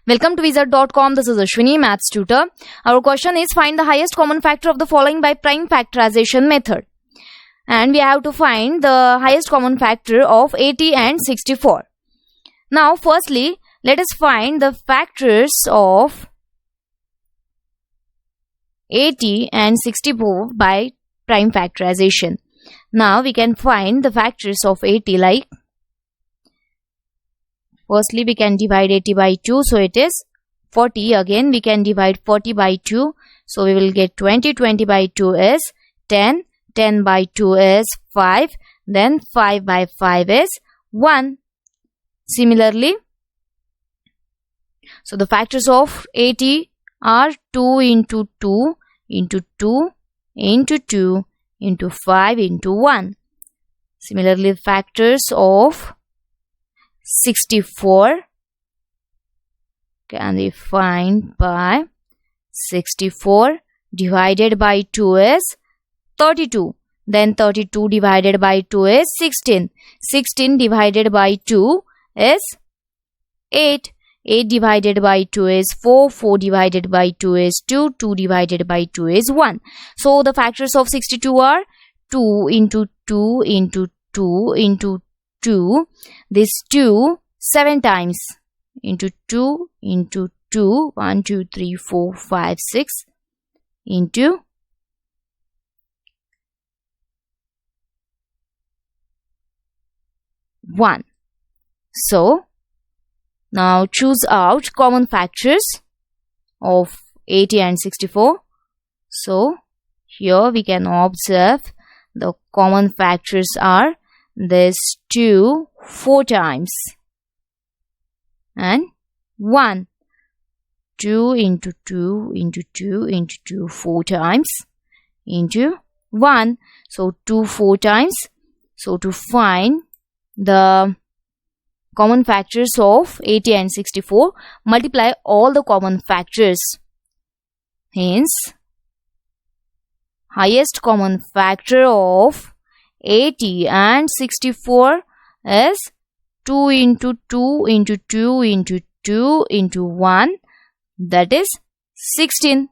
Welcome to Wizard.com. This is Ashwini, Maths tutor. Our question is find the highest common factor of the following by prime factorization method. And we have to find the highest common factor of 80 and 64. Now, firstly, let us find the factors of 80 and 64 by prime factorization. Now, we can find the factors of 80 like, firstly, we can divide 80 by 2, so it is 40. Again, we can divide 40 by 2, so we will get 20. 20 by 2 is 10. 10 by 2 is 5. Then 5 by 5 is 1. Similarly, so the factors of 80 are 2 into 2 into 2 into 2 into 5 into 1. Similarly, factors of 64 can be found by 64 divided by 2 is 32. Then 32 divided by 2 is 16. 16 divided by 2 is 8. 8 divided by 2 is 4. 4 divided by 2 is 2. 2 divided by 2 is 1. So the factors of 62 are 2 into 2 into 2 into 2. This 2 7 times into 2 into 2. 1, 2, 3, 4, 5, 6 into 1. So, now choose out common factors of 80 and 64. So, here we can observe the common factors are this 2 4 times and 1. 2 into 2 into 2 into 2 4 times into 1. So, 2 4 times. So, to find the common factors of 80 and 64, multiply all the common factors. Hence, highest common factor of 80 and 64 is 2 into 2 into 2 into 2 into 1, that is 16.